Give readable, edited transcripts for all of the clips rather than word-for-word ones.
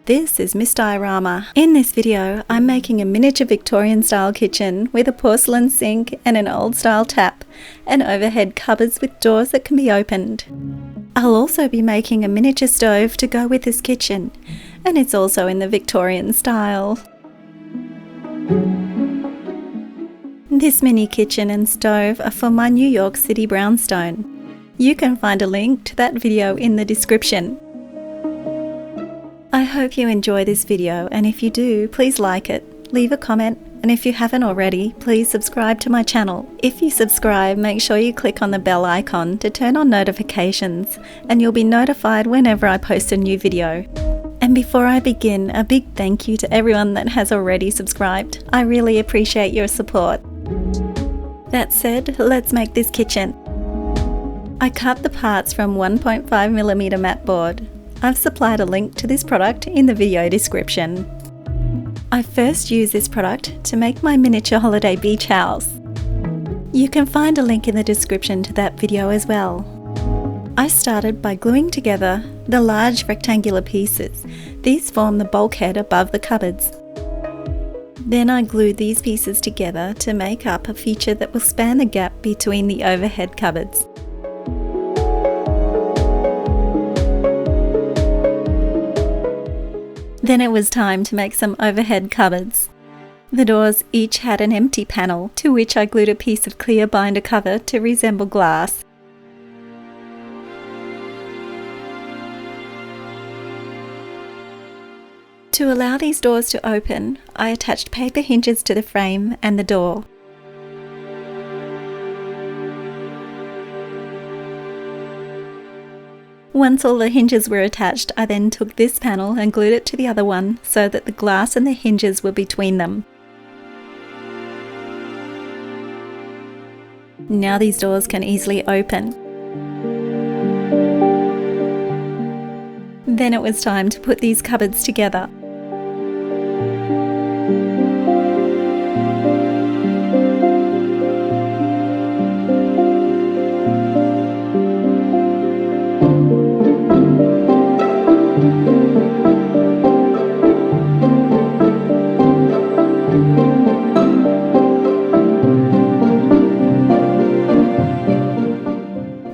This is Miss Diorama. In this video, I'm making a miniature Victorian style kitchen with a porcelain sink and an old style tap, and overhead cupboards with doors that can be opened. I'll also be making a miniature stove to go with this kitchen, and it's also in the Victorian style. This mini kitchen and stove are for my New York City Brownstone. You can find a link to that video in the description. I hope you enjoy this video, and if you do, please like it, leave a comment, and if you haven't already, please subscribe to my channel. If you subscribe, make sure you click on the bell icon to turn on notifications, and you'll be notified whenever I post a new video. And before I begin, a big thank you to everyone that has already subscribed. I really appreciate your support. That said, let's make this kitchen. I cut the parts from 1.5mm Matboard. I've supplied a link to this product in the video description. I first used this product to make my miniature holiday beach house. You can find a link in the description to that video as well. I started by gluing together the large rectangular pieces. These form the bulkhead above the cupboards. Then I glued these pieces together to make up a feature that will span the gap between the overhead cupboards. Then it was time to make some overhead cupboards. The doors each had an empty panel, to which I glued a piece of clear binder cover to resemble glass. To allow these doors to open, I attached paper hinges to the frame and the door. Once all the hinges were attached, I then took this panel and glued it to the other one so that the glass and the hinges were between them. Now these doors can easily open. Then it was time to put these cupboards together.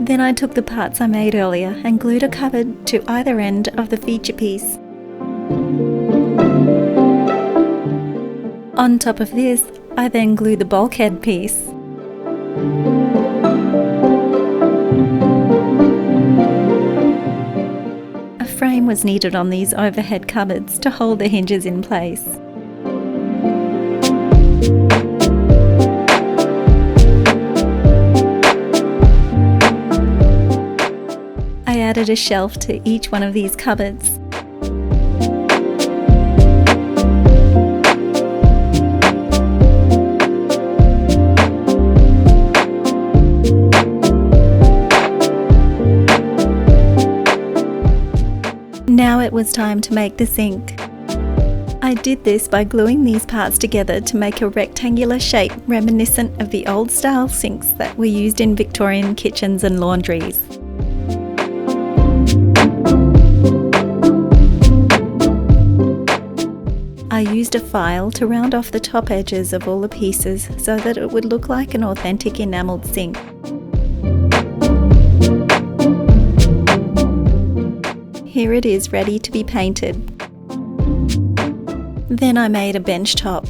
Then I took the parts I made earlier and glued a cupboard to either end of the feature piece. On top of this, I then glued the bulkhead piece. A frame was needed on these overhead cupboards to hold the hinges in place. I added a shelf to each one of these cupboards. Now it was time to make the sink. I did this by gluing these parts together to make a rectangular shape reminiscent of the old style sinks that were used in Victorian kitchens and laundries. I used a file to round off the top edges of all the pieces so that it would look like an authentic enamelled sink. Here it is, ready to be painted. Then I made a bench top.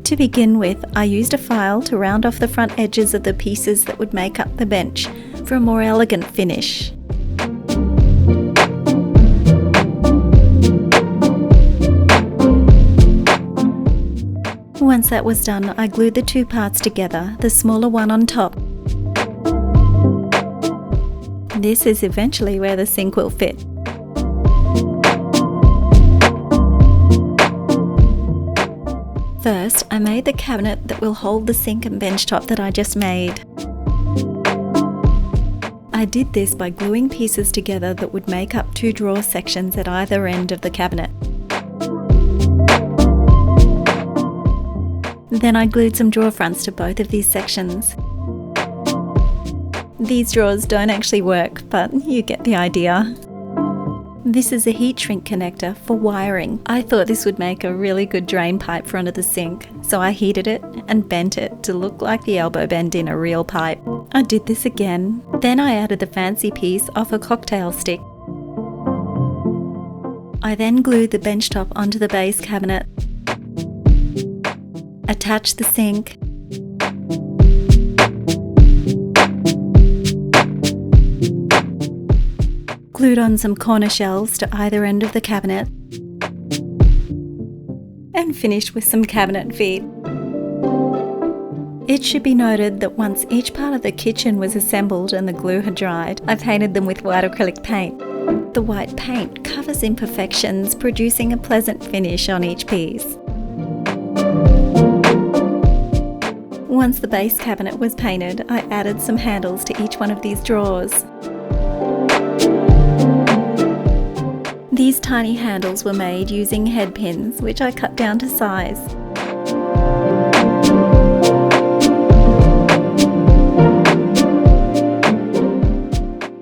To begin with, I used a file to round off the front edges of the pieces that would make up the bench for a more elegant finish. Once that was done, I glued the two parts together, the smaller one on top. This is eventually where the sink will fit. First, I made the cabinet that will hold the sink and bench top that I just made. I did this by gluing pieces together that would make up two drawer sections at either end of the cabinet. Then I glued some drawer fronts to both of these sections. These drawers don't actually work, but you get the idea. This is a heat shrink connector for wiring. I thought this would make a really good drain pipe for under the sink, so I heated it and bent it to look like the elbow bend in a real pipe. I did this again. Then I added the fancy piece off a cocktail stick. I then glued the bench top onto the base cabinet, attached the sink, glued on some corner shelves to either end of the cabinet, and finished with some cabinet feet. It should be noted that once each part of the kitchen was assembled and the glue had dried, I painted them with white acrylic paint. The white paint covers imperfections, producing a pleasant finish on each piece. Once the base cabinet was painted, I added some handles to each one of these drawers. These tiny handles were made using head pins, which I cut down to size.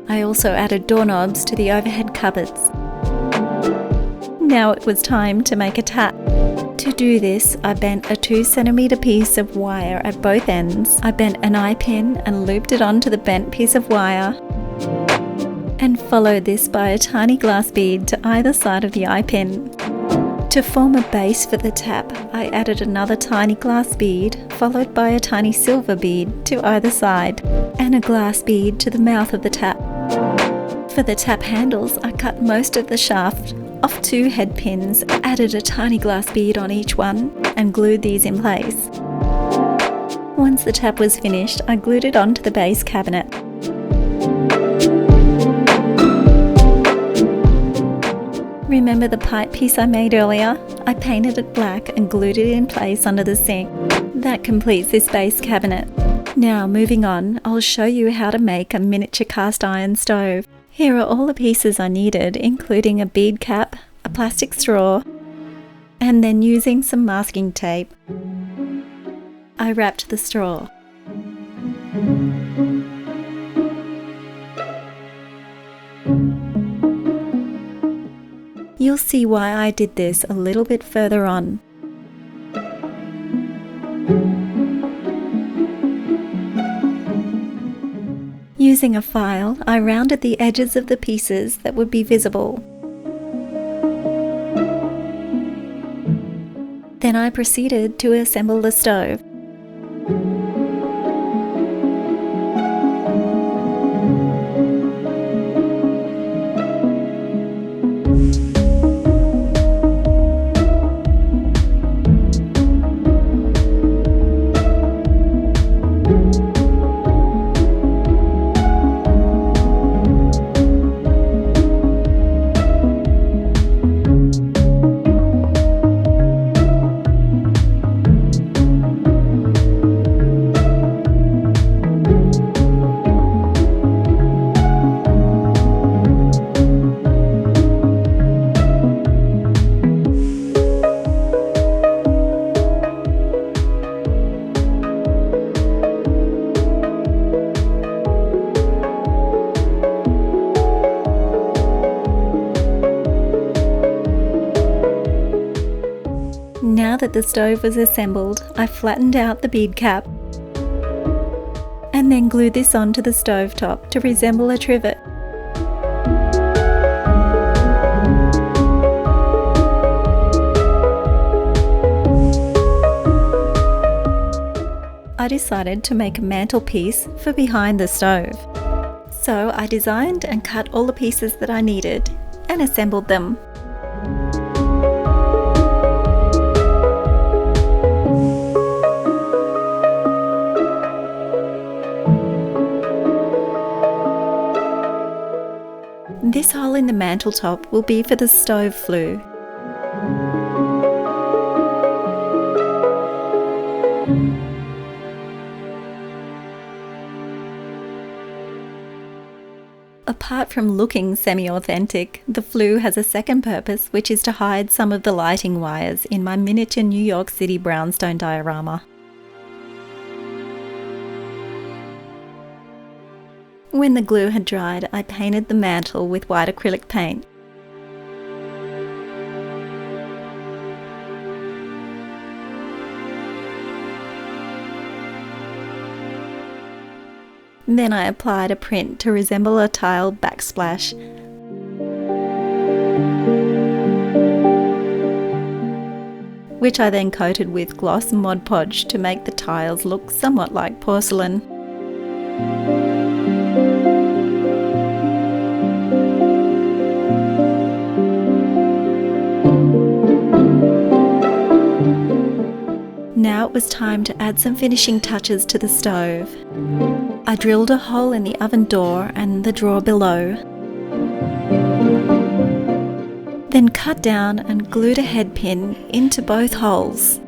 I also added doorknobs to the overhead cupboards. Now it was time to make a tap. To do this, I bent a 2 cm piece of wire at both ends. I bent an eye pin and looped it onto the bent piece of wire, and followed this by a tiny glass bead to either side of the eye pin. To form a base for the tap, I added another tiny glass bead, followed by a tiny silver bead to either side, and a glass bead to the mouth of the tap. For the tap handles, I cut most of the shaft off 2 head pins, added a tiny glass bead on each one, and glued these in place. Once the tap was finished, I glued it onto the base cabinet. Remember the pipe piece I made earlier? I painted it black and glued it in place under the sink. That completes this base cabinet. Now moving on, I'll show you how to make a miniature cast iron stove. Here are all the pieces I needed, including a bead cap, a plastic straw, and then using some masking tape, I wrapped the straw. You'll see why I did this a little bit further on. Using a file, I rounded the edges of the pieces that would be visible. Then I proceeded to assemble the stove. Now that the stove was assembled, I flattened out the bead cap and then glued this onto the stove top to resemble a trivet. I decided to make a mantelpiece for behind the stove. So I designed and cut all the pieces that I needed and assembled them. This hole in the mantle top will be for the stove flue. Apart from looking semi-authentic, the flue has a second purpose, which is to hide some of the lighting wires in my miniature New York City brownstone diorama. When the glue had dried, I painted the mantle with white acrylic paint. Then I applied a print to resemble a tile backsplash. Which I then coated with gloss Mod Podge to make the tiles look somewhat like porcelain. Now it was time to add some finishing touches to the stove. I drilled a hole in the oven door and the drawer below. Then cut down and glued a head pin into both holes.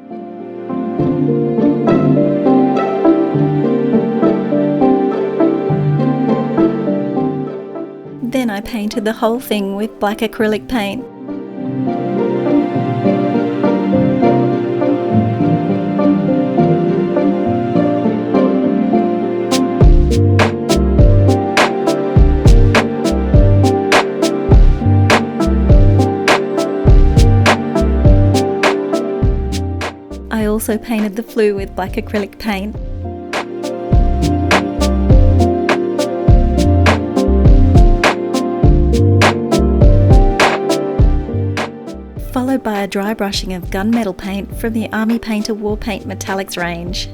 Then I painted the whole thing with black acrylic paint. I also painted the flue with black acrylic paint. Followed by a dry brushing of gunmetal paint from the Army Painter War Paint Metallics range.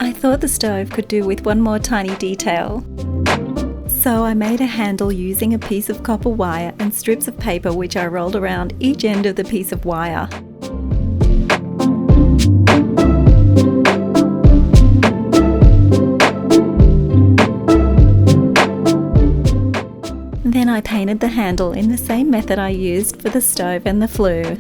I thought the stove could do with one more tiny detail. So I made a handle using a piece of copper wire and strips of paper which I rolled around each end of the piece of wire. Then I painted the handle in the same method I used for the stove and the flue.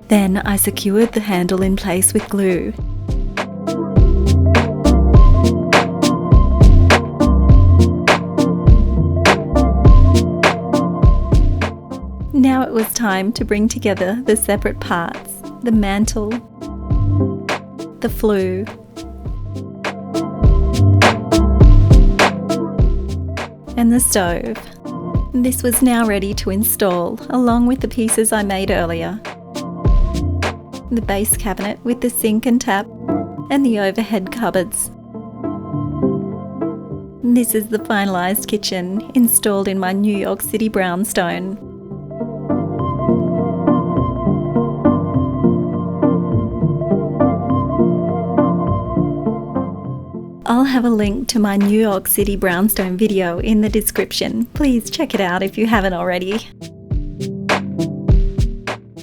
Then I secured the handle in place with glue. Now it was time to bring together the separate parts, the mantle, the flue, and the stove. This was now ready to install, along with the pieces I made earlier. The base cabinet with the sink and tap, and the overhead cupboards. This is the finalised kitchen installed in my New York City brownstone. I'll have a link to my New York City brownstone video in the description. Please check it out if you haven't already.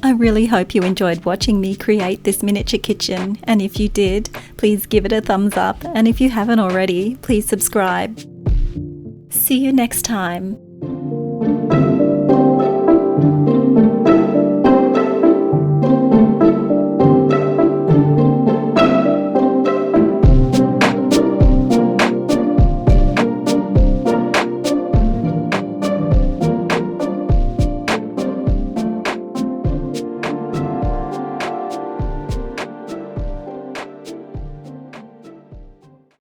I really hope you enjoyed watching me create this miniature kitchen, and if you did, please give it a thumbs up, and if you haven't already, please subscribe. See you next time.